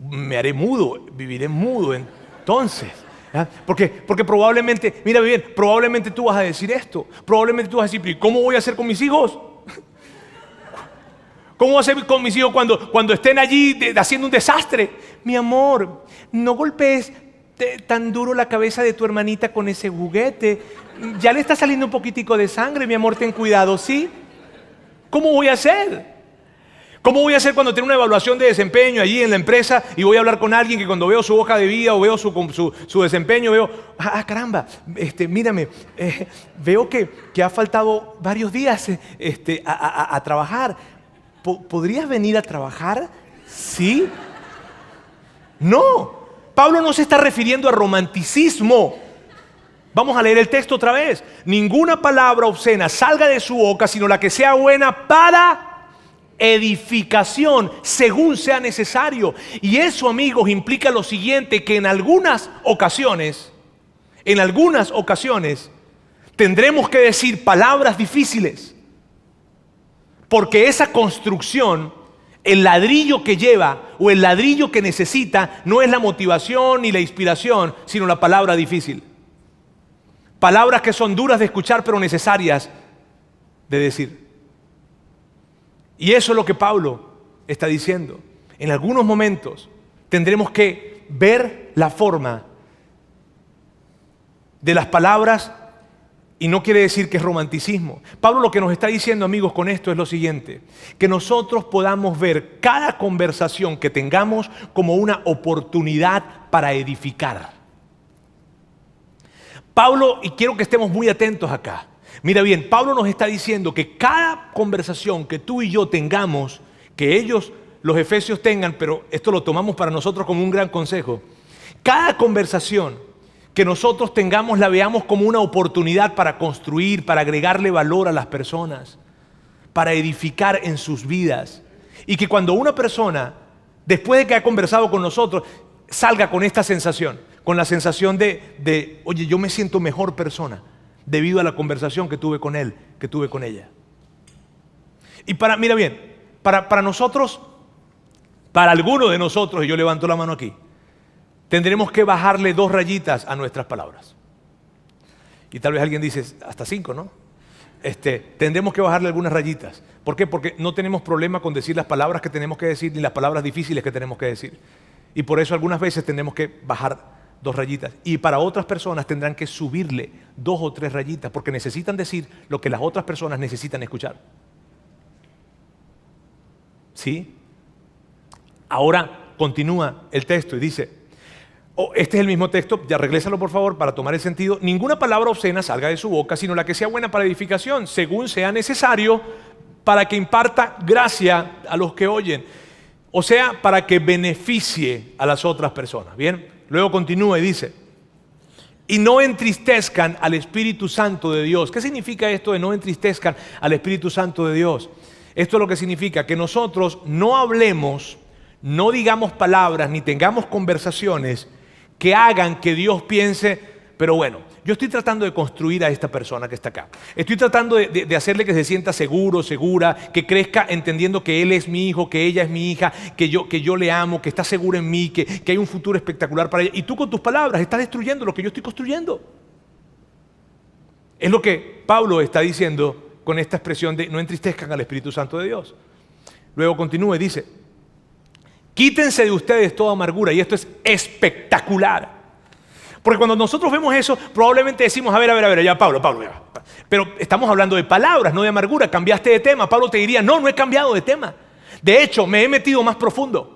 me haré mudo, viviré mudo entonces. Porque probablemente, mira bien, probablemente tú vas a decir esto. Probablemente tú vas a decir, ¿cómo voy a hacer con mis hijos? ¿Cómo voy a hacer con mis hijos cuando estén allí haciendo un desastre? Mi amor, no golpees tan duro la cabeza de tu hermanita con ese juguete. Ya le está saliendo un poquitico de sangre, mi amor, ten cuidado, ¿sí? ¿Cómo voy a hacer? ¿Cómo voy a hacer cuando tengo una evaluación de desempeño allí en la empresa y voy a hablar con alguien que cuando veo su hoja de vida o veo su desempeño, veo, caramba, mírame, veo que ha faltado varios días a trabajar. ¿Podrías venir a trabajar? ¿Sí? No. Pablo no se está refiriendo a romanticismo. Vamos a leer el texto otra vez. Ninguna palabra obscena salga de su boca, sino la que sea buena para edificación, según sea necesario. Y eso, amigos, implica lo siguiente, que en algunas ocasiones, tendremos que decir palabras difíciles, porque esa construcción, el ladrillo que lleva o el ladrillo que necesita no es la motivación ni la inspiración, sino la palabra difícil. Palabras que son duras de escuchar pero necesarias de decir. Y eso es lo que Pablo está diciendo. En algunos momentos tendremos que ver la forma de las palabras. Y no quiere decir que es romanticismo. Pablo lo que nos está diciendo, amigos, con esto es lo siguiente: que nosotros podamos ver cada conversación que tengamos como una oportunidad para edificar. Pablo, y quiero que estemos muy atentos acá. Mira bien, Pablo nos está diciendo que cada conversación que tú y yo tengamos, que ellos, los efesios, tengan, pero esto lo tomamos para nosotros como un gran consejo. Cada conversación que nosotros tengamos la veamos como una oportunidad para construir, para agregarle valor a las personas, para edificar en sus vidas. Y que cuando una persona, después de que ha conversado con nosotros, salga con esta sensación, con la sensación de oye, yo me siento mejor persona debido a la conversación que tuve con él, que tuve con ella. Y mira bien, para nosotros, para alguno de nosotros, y yo levanto la mano aquí, tendremos que bajarle 2 rayitas a nuestras palabras. Y tal vez alguien dice, hasta 5, ¿no? Tendremos que bajarle algunas rayitas. ¿Por qué? Porque no tenemos problema con decir las palabras que tenemos que decir, ni las palabras difíciles que tenemos que decir. Y por eso algunas veces tendremos que bajar 2 rayitas. Y para otras personas tendrán que subirle 2 o 3 rayitas, porque necesitan decir lo que las otras personas necesitan escuchar. ¿Sí? Ahora continúa el texto y dice, este es el mismo texto, ya regrésalo por favor para tomar el sentido. Ninguna palabra obscena salga de su boca, sino la que sea buena para edificación, según sea necesario, para que imparta gracia a los que oyen. O sea, para que beneficie a las otras personas. Bien, luego continúa y dice, y no entristezcan al Espíritu Santo de Dios. ¿Qué significa esto de no entristezcan al Espíritu Santo de Dios? Esto es lo que significa que nosotros no hablemos, no digamos palabras, ni tengamos conversaciones que hagan que Dios piense, pero bueno, yo estoy tratando de construir a esta persona que está acá. Estoy tratando de hacerle que se sienta seguro, segura, que crezca entendiendo que él es mi hijo, que ella es mi hija, que yo le amo, que está segura en mí, que hay un futuro espectacular para ella. Y tú con tus palabras estás destruyendo lo que yo estoy construyendo. Es lo que Pablo está diciendo con esta expresión de no entristezcan al Espíritu Santo de Dios. Luego continúa y dice, quítense de ustedes toda amargura, y esto es espectacular. Porque cuando nosotros vemos eso, probablemente decimos, a ver, ya Pablo, ya. Pero estamos hablando de palabras, no de amargura. Cambiaste de tema. Pablo te diría, no he cambiado de tema. De hecho, me he metido más profundo.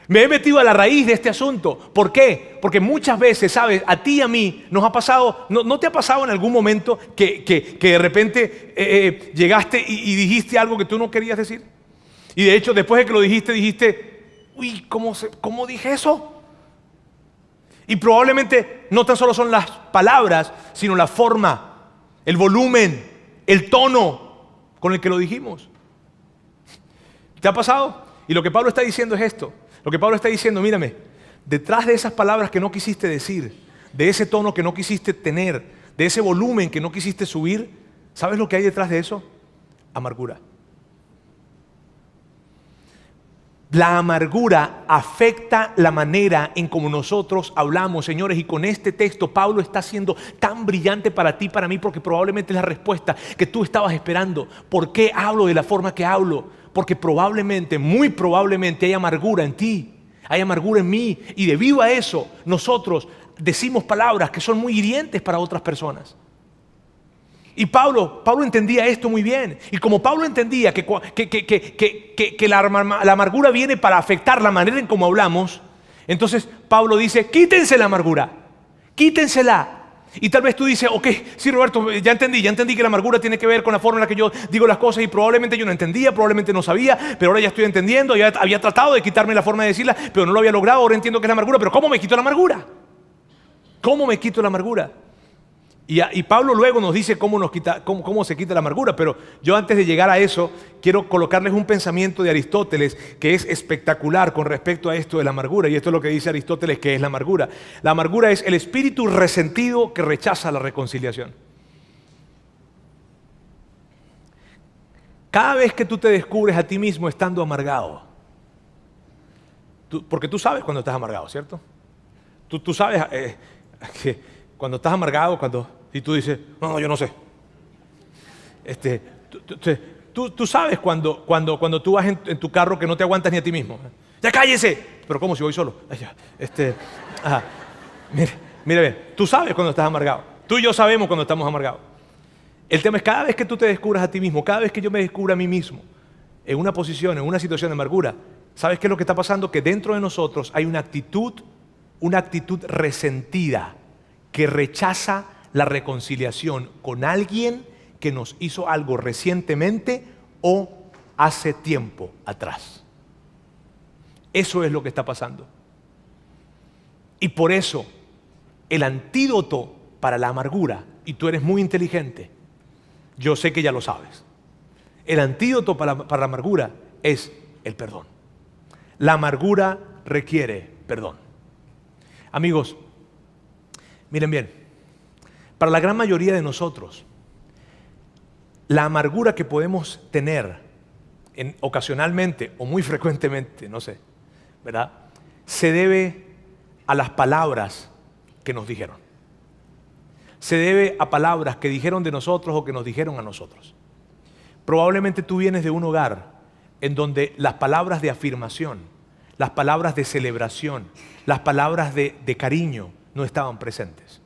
Me he metido a la raíz de este asunto. ¿Por qué? Porque muchas veces, ¿sabes? A ti y a mí nos ha pasado, ¿no te ha pasado en algún momento que de repente llegaste y dijiste algo que tú no querías decir? Y de hecho, después de que lo dijiste, uy, ¿cómo dije eso? Y probablemente no tan solo son las palabras, sino la forma, el volumen, el tono con el que lo dijimos. ¿Te ha pasado? Y lo que Pablo está diciendo es esto. Lo que Pablo está diciendo, mírame, detrás de esas palabras que no quisiste decir, de ese tono que no quisiste tener, de ese volumen que no quisiste subir, ¿sabes lo que hay detrás de eso? Amargura. La amargura afecta la manera en cómo nosotros hablamos, señores, y con este texto Pablo está siendo tan brillante para ti, para mí, porque probablemente es la respuesta que tú estabas esperando. ¿Por qué hablo de la forma que hablo? Porque probablemente, muy probablemente hay amargura en ti, hay amargura en mí, y debido a eso nosotros decimos palabras que son muy hirientes para otras personas. Y Pablo entendía esto muy bien. Y como Pablo entendía que la amargura viene para afectar la manera en cómo hablamos, entonces Pablo dice, quítense la amargura, quítensela. Y tal vez tú dices, ok, sí Roberto, ya entendí que la amargura tiene que ver con la forma en la que yo digo las cosas, y probablemente yo no entendía, probablemente no sabía, pero ahora ya estoy entendiendo, ya había tratado de quitarme la forma de decirla, pero no lo había logrado, ahora entiendo que es la amargura. Pero ¿cómo me quito la amargura? ¿Cómo me quito la amargura? Y Pablo luego nos dice cómo se quita la amargura, pero yo antes de llegar a eso, quiero colocarles un pensamiento de Aristóteles que es espectacular con respecto a esto de la amargura, y esto es lo que dice Aristóteles que es la amargura. La amargura es el espíritu resentido que rechaza la reconciliación. Cada vez que tú te descubres a ti mismo estando amargado, porque tú sabes cuando estás amargado, ¿cierto? Tú sabes que cuando estás amargado, y tú dices, no, yo no sé. Tú sabes cuando tú vas en tu carro que no te aguantas ni a ti mismo. ¡Ya cállese! Pero ¿cómo si voy solo? Mira bien, tú sabes cuando estás amargado. Tú y yo sabemos cuando estamos amargados. El tema es cada vez que tú te descubras a ti mismo, cada vez que yo me descubra a mí mismo en una posición, en una situación de amargura, ¿sabes qué es lo que está pasando? Que dentro de nosotros hay una actitud resentida que rechaza la reconciliación con alguien que nos hizo algo recientemente o hace tiempo atrás. Eso es lo que está pasando. Y por eso el antídoto para la amargura, y tú eres muy inteligente, yo sé que ya lo sabes, el antídoto para la amargura es el perdón. La amargura requiere perdón. Amigos, miren bien, para la gran mayoría de nosotros, la amargura que podemos tener ocasionalmente o muy frecuentemente, no sé, ¿verdad? Se debe a las palabras que nos dijeron. Se debe a palabras que dijeron de nosotros o que nos dijeron a nosotros. Probablemente tú vienes de un hogar en donde las palabras de afirmación, las palabras de celebración, las palabras de cariño no estaban presentes.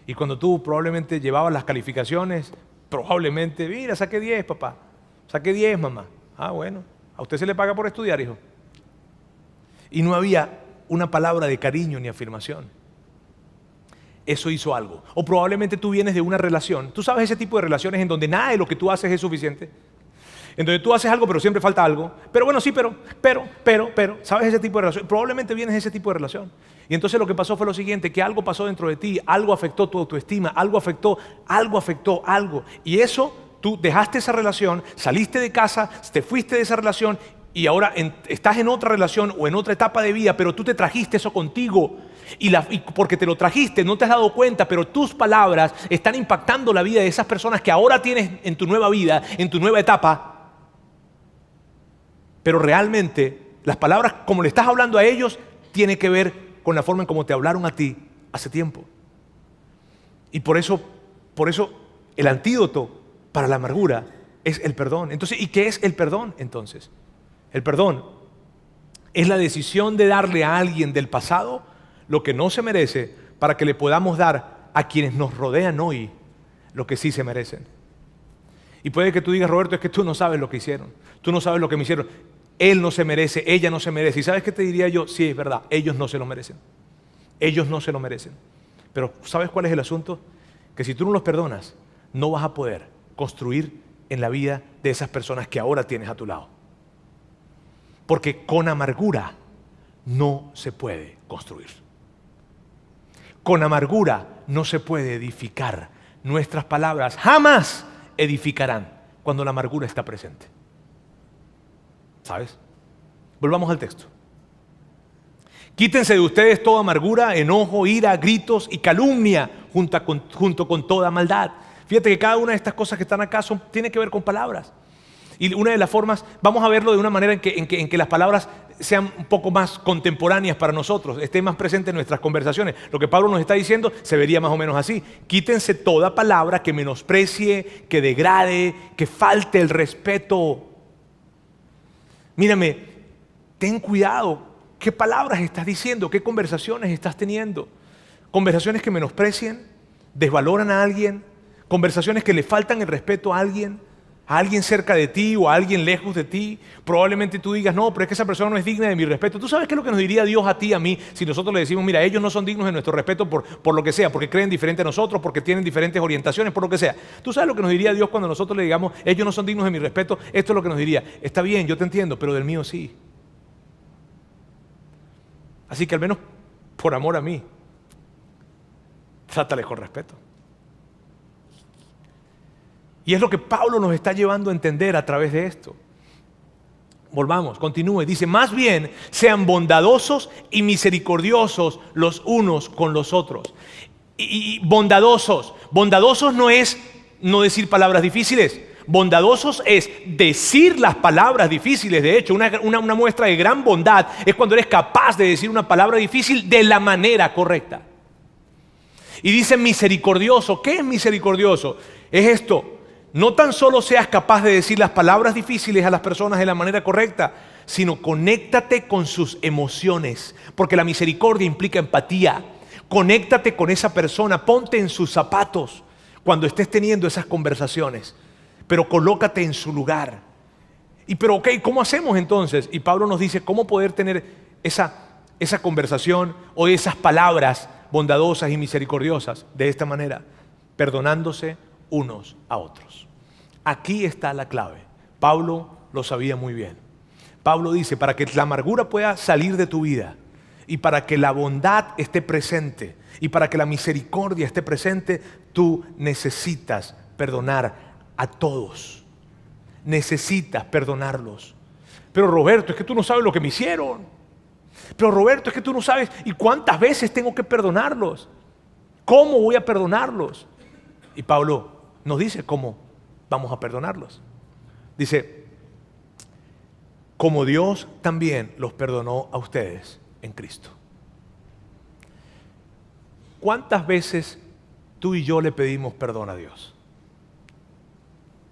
Y cuando tú probablemente llevabas las calificaciones, probablemente, mira, saqué 10, papá, saqué 10, mamá. Ah, bueno, a usted se le paga por estudiar, hijo. Y no había una palabra de cariño ni afirmación. Eso hizo algo. O probablemente tú vienes de una relación. Tú sabes ese tipo de relaciones en donde nada de lo que tú haces es suficiente. En donde tú haces algo pero siempre falta algo. Pero bueno, sí, pero, ¿sabes ese tipo de relación? Probablemente vienes de ese tipo de relación. Y entonces lo que pasó fue lo siguiente, que algo pasó dentro de ti, algo afectó tu autoestima, algo afectó algo. Y eso, tú dejaste esa relación, saliste de casa, te fuiste de esa relación y ahora estás en otra relación o en otra etapa de vida, pero tú te trajiste eso contigo. Y porque te lo trajiste, no te has dado cuenta, pero tus palabras están impactando la vida de esas personas que ahora tienes en tu nueva vida, en tu nueva etapa. Pero realmente las palabras, como le estás hablando a ellos, tiene que ver con la forma en cómo te hablaron a ti hace tiempo. Y por eso el antídoto para la amargura es el perdón. Entonces, ¿y qué es el perdón entonces? El perdón es la decisión de darle a alguien del pasado lo que no se merece para que le podamos dar a quienes nos rodean hoy lo que sí se merecen. Y puede que tú digas, Roberto, es que tú no sabes lo que hicieron. Tú no sabes lo que me hicieron. Él no se merece, ella no se merece. ¿Y sabes qué te diría yo? Sí, es verdad, ellos no se lo merecen. Ellos no se lo merecen. Pero ¿sabes cuál es el asunto? Que si tú no los perdonas, no vas a poder construir en la vida de esas personas que ahora tienes a tu lado. Porque con amargura no se puede construir. Con amargura no se puede edificar. Nuestras palabras jamás edificarán cuando la amargura está presente. ¿Sabes? Volvamos al texto. Quítense de ustedes toda amargura, enojo, ira, gritos y calumnia junto con toda maldad. Fíjate que cada una de estas cosas que están acá tiene que ver con palabras. Y una de las formas, vamos a verlo de una manera en que las palabras sean un poco más contemporáneas para nosotros, estén más presentes en nuestras conversaciones. Lo que Pablo nos está diciendo se vería más o menos así. Quítense toda palabra que menosprecie, que degrade, que falte el respeto. Mírame, ten cuidado. ¿Qué palabras estás diciendo? ¿Qué conversaciones estás teniendo? Conversaciones que menosprecien, desvaloran a alguien, conversaciones que le faltan el respeto a alguien cerca de ti o a alguien lejos de ti. Probablemente tú digas, no, pero es que esa persona no es digna de mi respeto. ¿Tú sabes qué es lo que nos diría Dios a ti y a mí si nosotros le decimos, mira, ellos no son dignos de nuestro respeto por lo que sea, porque creen diferente a nosotros, porque tienen diferentes orientaciones, por lo que sea? ¿Tú sabes lo que nos diría Dios cuando nosotros le digamos, ellos no son dignos de mi respeto? Esto es lo que nos diría, está bien, yo te entiendo, pero del mío sí. Así que al menos por amor a mí, trátales con respeto. Y es lo que Pablo nos está llevando a entender a través de esto. Volvamos, continúe. Dice, más bien sean bondadosos y misericordiosos los unos con los otros. Y bondadosos no es no decir palabras difíciles. Bondadosos es decir las palabras difíciles. De hecho, una muestra de gran bondad es cuando eres capaz de decir una palabra difícil de la manera correcta. Y dice misericordioso. ¿Qué es misericordioso? Es esto. No tan solo seas capaz de decir las palabras difíciles a las personas de la manera correcta, sino conéctate con sus emociones, porque la misericordia implica empatía. Conéctate con esa persona, ponte en sus zapatos cuando estés teniendo esas conversaciones, pero colócate en su lugar. Pero ¿cómo hacemos entonces? Y Pablo nos dice cómo poder tener esa conversación o esas palabras bondadosas y misericordiosas de esta manera, perdonándose unos a otros. Aquí está la clave. Pablo lo sabía muy bien. Pablo dice, para que la amargura pueda salir de tu vida y para que la bondad esté presente y para que la misericordia esté presente, tú necesitas perdonar a todos. Necesitas perdonarlos. Pero Roberto, es que tú no sabes lo que me hicieron. Pero Roberto, es que tú no sabes y cuántas veces tengo que perdonarlos. ¿Cómo voy a perdonarlos? Y Pablo nos dice cómo vamos a perdonarlos. Dice, como Dios también los perdonó a ustedes en Cristo. ¿Cuántas veces tú y yo le pedimos perdón a Dios?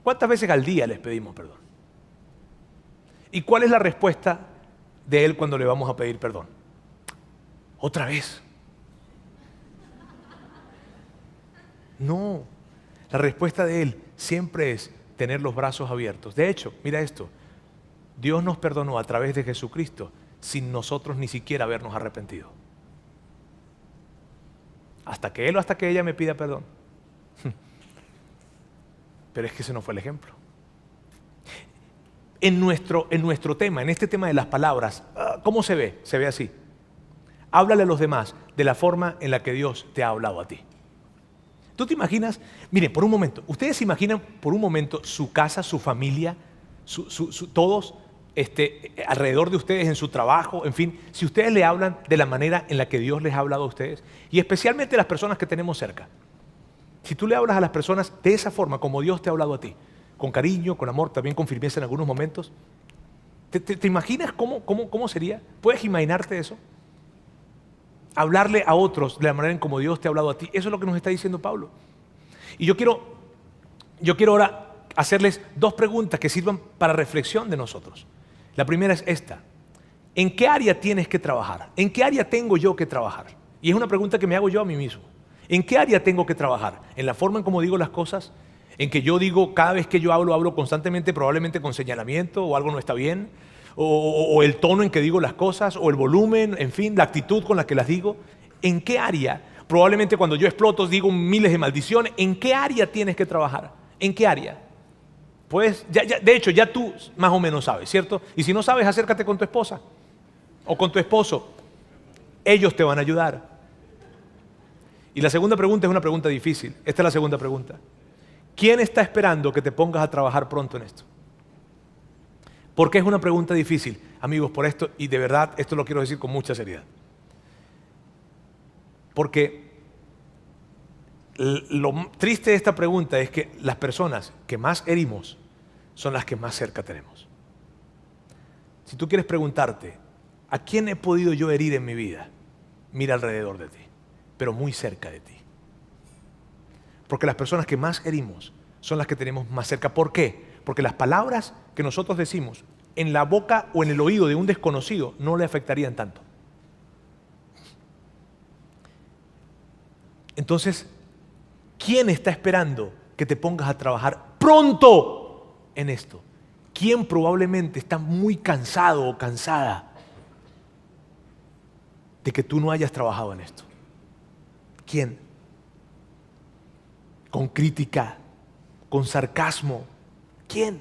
¿Cuántas veces al día les pedimos perdón? ¿Y cuál es la respuesta de Él cuando le vamos a pedir perdón? Otra vez. No, la respuesta de Él siempre es tener los brazos abiertos. De hecho, mira esto, Dios nos perdonó a través de Jesucristo sin nosotros ni siquiera habernos arrepentido. Hasta que Él o hasta que ella me pida perdón. Pero es que ese no fue el ejemplo. En nuestro tema, en este tema de las palabras, ¿cómo se ve? Se ve así. Háblale a los demás de la forma en la que Dios te ha hablado a ti. ¿Tú te imaginas? Miren, por un momento, ¿ustedes se imaginan por un momento su casa, su familia, todos alrededor de ustedes en su trabajo, en fin, si ustedes le hablan de la manera en la que Dios les ha hablado a ustedes, y especialmente las personas que tenemos cerca? Si tú le hablas a las personas de esa forma, como Dios te ha hablado a ti, con cariño, con amor, también con firmeza en algunos momentos, ¿te imaginas cómo sería? ¿Puedes imaginarte eso? Hablarle a otros de la manera en como Dios te ha hablado a ti. Eso es lo que nos está diciendo Pablo. Y yo quiero ahora hacerles 2 preguntas que sirvan para reflexión de nosotros. La primera es esta: ¿en qué área tienes que trabajar? ¿En qué área tengo yo que trabajar? Y es una pregunta que me hago yo a mí mismo. ¿En qué área tengo que trabajar? ¿En la forma en cómo digo las cosas? ¿En que yo digo, cada vez que yo hablo constantemente, probablemente con señalamiento o algo no está bien? ¿O el tono en que digo las cosas? ¿O el volumen? En fin, la actitud con la que las digo. ¿En qué área? Probablemente cuando yo exploto digo miles de maldiciones. ¿En qué área tienes que trabajar? ¿En qué área? Pues, de hecho, ya tú más o menos sabes, ¿cierto? Y si no sabes, acércate con tu esposa o con tu esposo. Ellos te van a ayudar. Y la segunda pregunta es una pregunta difícil. Esta es la segunda pregunta. ¿Quién está esperando que te pongas a trabajar pronto en esto? ¿Por qué es una pregunta difícil? Amigos, por esto, y de verdad, esto lo quiero decir con mucha seriedad. Porque lo triste de esta pregunta es que las personas que más herimos son las que más cerca tenemos. Si tú quieres preguntarte, ¿a quién he podido yo herir en mi vida? Mira alrededor de ti, pero muy cerca de ti. Porque las personas que más herimos son las que tenemos más cerca. ¿Por qué? Porque las palabras que nosotros decimos en la boca o en el oído de un desconocido no le afectarían tanto. Entonces, ¿quién está esperando que te pongas a trabajar pronto en esto? ¿Quién probablemente está muy cansado o cansada de que tú no hayas trabajado en esto? ¿Quién? Con crítica, con sarcasmo. ¿Quién?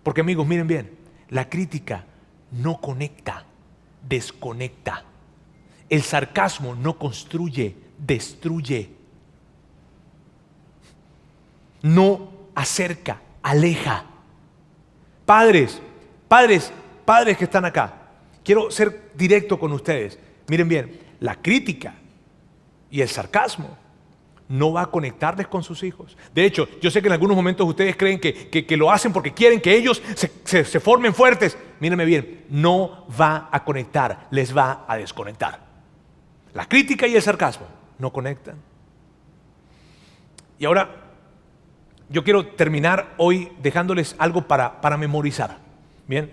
Porque amigos, miren bien, la crítica no conecta, desconecta. El sarcasmo no construye, destruye. No acerca, aleja. Padres que están acá, quiero ser directo con ustedes. Miren bien, la crítica y el sarcasmo no va a conectarles con sus hijos. De hecho, yo sé que en algunos momentos ustedes creen que lo hacen porque quieren que ellos se formen fuertes. Mírenme bien, no va a conectar, les va a desconectar. La crítica y el sarcasmo no conectan. Y ahora, yo quiero terminar hoy dejándoles algo para memorizar. Bien,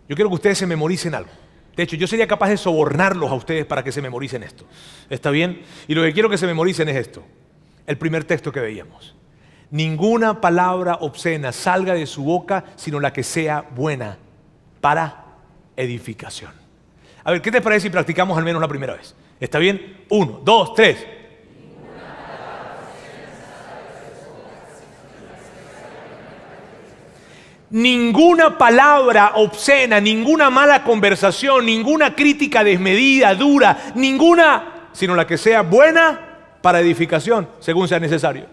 yo quiero que ustedes se memoricen algo. De hecho, yo sería capaz de sobornarlos a ustedes para que se memoricen esto. ¿Está bien? Y lo que quiero que se memoricen es esto. El primer texto que veíamos. Ninguna palabra obscena salga de su boca, sino la que sea buena para edificación. A ver, ¿qué te parece si practicamos al menos la primera vez? ¿Está bien? 1, 2, 3. Ninguna palabra obscena, ninguna mala conversación, ninguna crítica desmedida, dura, ninguna, sino la que sea buena para edificación, según sea necesario.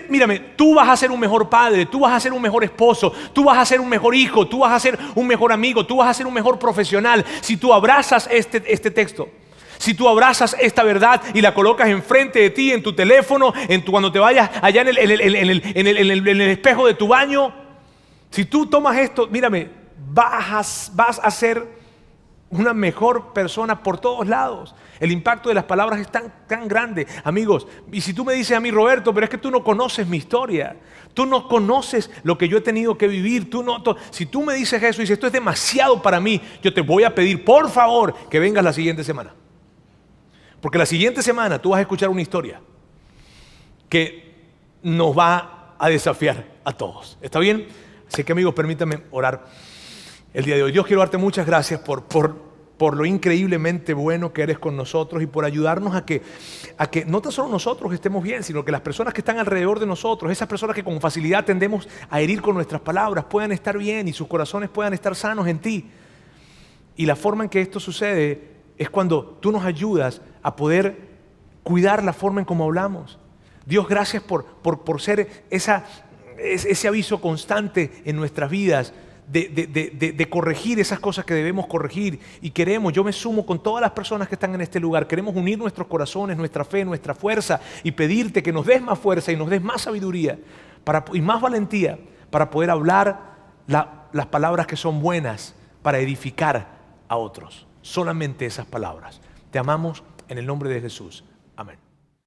Mírame, tú vas a ser un mejor padre, tú vas a ser un mejor esposo, tú vas a ser un mejor hijo, tú vas a ser un mejor amigo, tú vas a ser un mejor profesional si tú abrazas este texto. Si tú abrazas esta verdad y la colocas enfrente de ti, en tu teléfono, cuando te vayas allá en el espejo de tu baño, si tú tomas esto, mírame, vas a ser una mejor persona por todos lados. El impacto de las palabras es tan grande, amigos. Y si tú me dices a mí, Roberto, pero es que tú no conoces mi historia, tú no conoces lo que yo he tenido que vivir, si tú me dices eso y dices, esto es demasiado para mí, yo te voy a pedir, por favor, que vengas la siguiente semana. Porque la siguiente semana tú vas a escuchar una historia que nos va a desafiar a todos. ¿Está bien? Así que amigos, permítanme orar el día de hoy. Dios, quiero darte muchas gracias por lo increíblemente bueno que eres con nosotros y por ayudarnos a que no tan solo nosotros estemos bien, sino que las personas que están alrededor de nosotros, esas personas que con facilidad tendemos a herir con nuestras palabras, puedan estar bien y sus corazones puedan estar sanos en ti. Y la forma en que esto sucede es cuando tú nos ayudas a poder cuidar la forma en cómo hablamos. Dios, gracias por ser ese aviso constante en nuestras vidas de corregir esas cosas que debemos corregir. Y yo me sumo con todas las personas que están en este lugar, queremos unir nuestros corazones, nuestra fe, nuestra fuerza y pedirte que nos des más fuerza y nos des más sabiduría y más valentía para poder hablar las palabras que son buenas para edificar a otros. Solamente esas palabras. Te amamos en el nombre de Jesús. Amén.